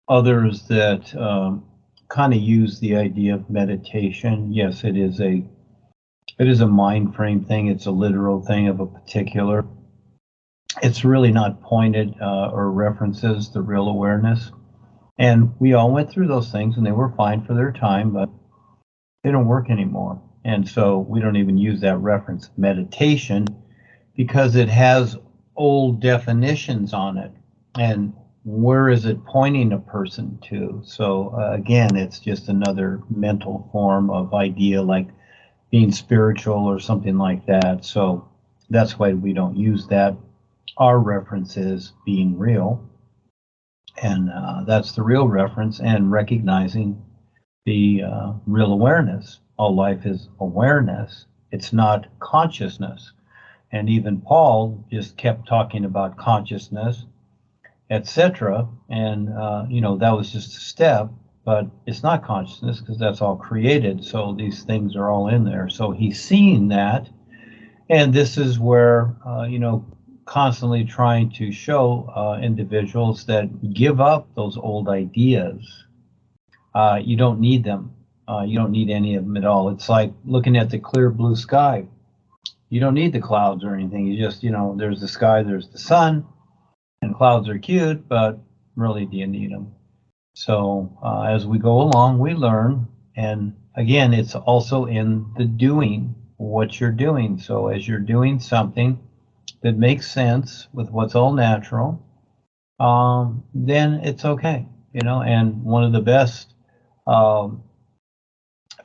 others that kind of use the idea of meditation. Yes, it is a mind frame thing. It's a literal thing of a particular. It's really not pointed or references the real awareness. And we all went through those things and they were fine for their time, but they don't work anymore. And so we don't even use that reference meditation because it has old definitions on it. And where is it pointing a person to? So again, it's just another mental form of idea like being spiritual or something like that. So that's why we don't use that. Our reference is being real. And that's the real reference, and recognizing the real awareness. All life is awareness. It's not consciousness. And even Paul just kept talking about consciousness, etc. And, that was just a step, but it's not consciousness because that's all created. So these things are all in there. So he's seeing that. And this is where, constantly trying to show individuals that give up those old ideas. You don't need them. You don't need any of them at all. It's like looking at the clear blue sky. You don't need the clouds or anything. You just, there's the sky, there's the sun, and clouds are cute, but really, do you need them? So as we go along, we learn. And again, it's also in the doing, what you're doing. So as you're doing something that makes sense with what's all natural, then it's okay, and one of the best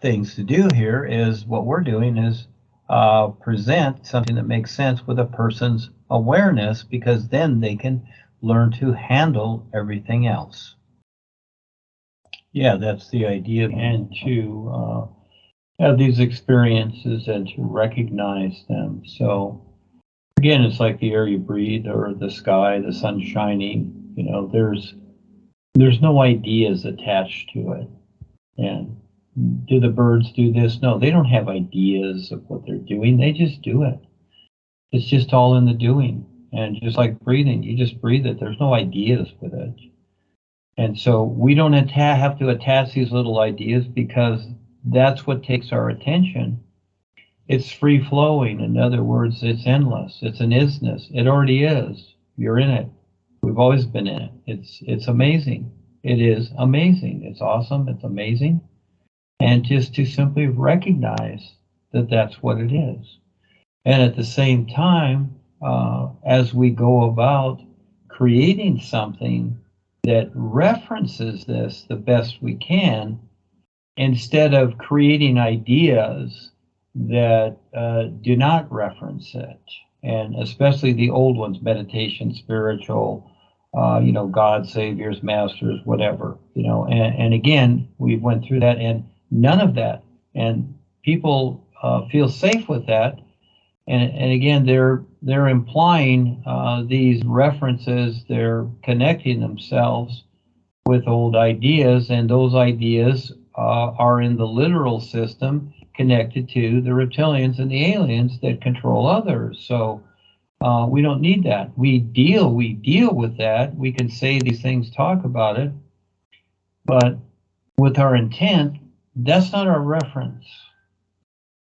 things to do here is what we're doing is present something that makes sense with a person's awareness, because then they can learn to handle everything else. Yeah, that's the idea, and to have these experiences and to recognize them. So again, it's like the air you breathe or the sky, the sun shining. There's no ideas attached to it. And do the birds do this? No, they don't have ideas of what they're doing. They just do it. It's just all in the doing. And just like breathing, you just breathe it. There's no ideas with it. And so we don't have to attach these little ideas, because that's what takes our attention. It's free flowing. In other words, it's endless. It's an isness. It already is. You're in it. We've always been in it. It's amazing. It is amazing. It's awesome. It's amazing. And just to simply recognize that that's what it is. And at the same time, as we go about creating something that references this the best we can, instead of creating ideas that do not reference it, and especially the old ones, meditation, spiritual, God, saviors, masters, whatever, and again, we went through that, and none of that, and people feel safe with that, and again, they're implying these references, they're connecting themselves with old ideas, and those ideas are in the literal system, connected to the reptilians and the aliens that control others. So we don't need that. We deal with that. We can say these things, talk about it, but with our intent, that's not our reference.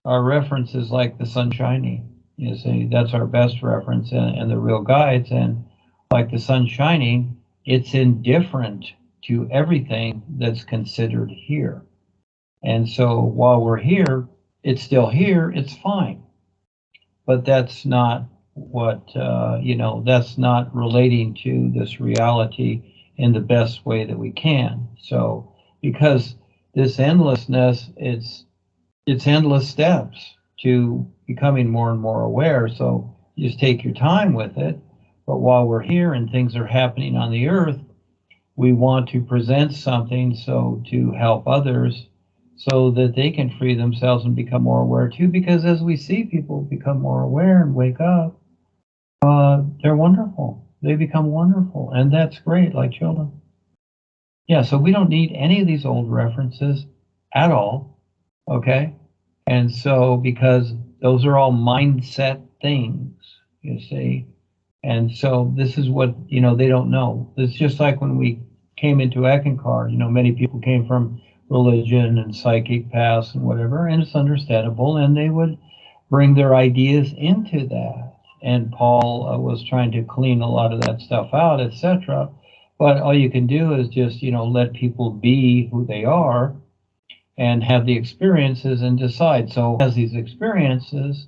Our reference is like the sun shining. You see, that's our best reference, and the real guides. And like the sun shining, it's indifferent to everything that's considered here. And so while we're here, it's still here, it's fine. But that's not what, that's not relating to this reality in the best way that we can. So because this endlessness, it's endless steps to becoming more and more aware. So you just take your time with it. But while we're here and things are happening on the earth, we want to present something so to help others, so that they can free themselves and become more aware too. Because as we see people become more aware and wake up, they're wonderful. They become wonderful, and that's great, like children. Yeah, so we don't need any of these old references at all, okay? And so, because those are all mindset things, you see. And so this is what, they don't know. It's just like when we came into Eckankar, many people came from religion and psychic paths and whatever, and it's understandable, and they would bring their ideas into that. And Paul was trying to clean a lot of that stuff out, etc. But all you can do is just, let people be who they are and have the experiences and decide. So he has these experiences,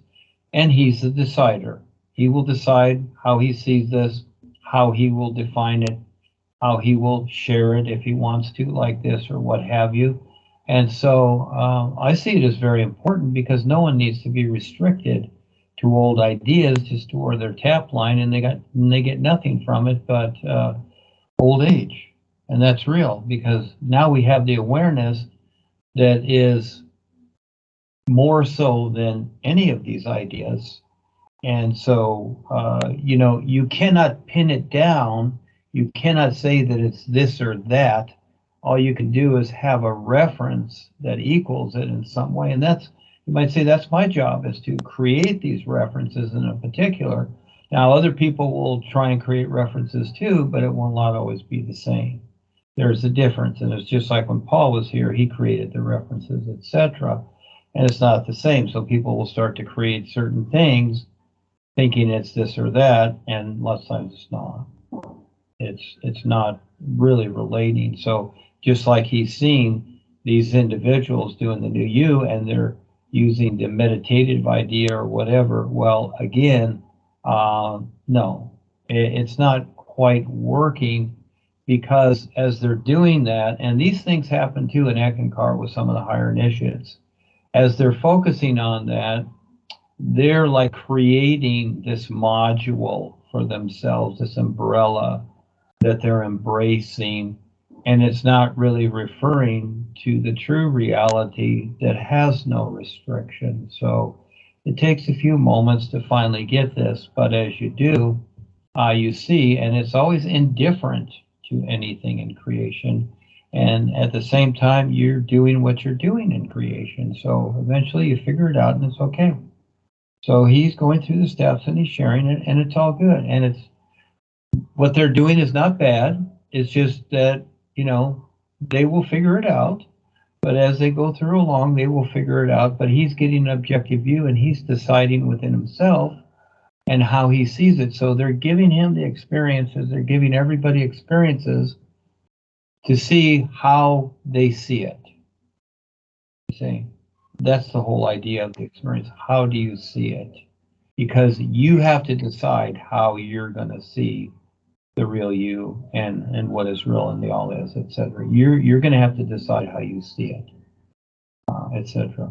and he's the decider. He will decide how he sees this, how he will define it, how he will share it if he wants to, like this or what have you. And so I see it as very important, because no one needs to be restricted to old ideas to store their tap line, and they get nothing from it but old age. And that's real, because now we have the awareness that is more so than any of these ideas. And so, you cannot pin it down. You cannot say that it's this or that. All you can do is have a reference that equals it in some way. And you might say, that's my job, is to create these references in a particular. Now, other people will try and create references too, but it will not always be the same. There's a difference. And it's just like when Paul was here, he created the references, etc. And it's not the same. So people will start to create certain things thinking it's this or that, and lots of times it's not. It's not really relating. So just like he's seen these individuals doing the NUUU, and they're using the meditative idea or whatever, well, again, no, it's not quite working, because as they're doing that, and these things happen too in Eckankar with some of the higher initiates, as they're focusing on that, they're like creating this module for themselves, this umbrella that they're embracing, and it's not really referring to the true reality that has no restriction. So it takes a few moments to finally get this, but as you do, you see, and it's always indifferent to anything in creation, and at the same time, you're doing what you're doing in creation. So eventually you figure it out, and it's okay. So he's going through the steps, and he's sharing it, and it's all good. And it's what they're doing is not bad. It's just that, they will figure it out. But as they go through along, they will figure it out. But he's getting an objective view, and he's deciding within himself and how he sees it. So they're giving him the experiences. They're giving everybody experiences to see how they see it. You see? That's the whole idea of the experience. How do you see it? Because you have to decide how you're going to see the real you and what is real and the all is, etc. You're going to have to decide how you see it, etc.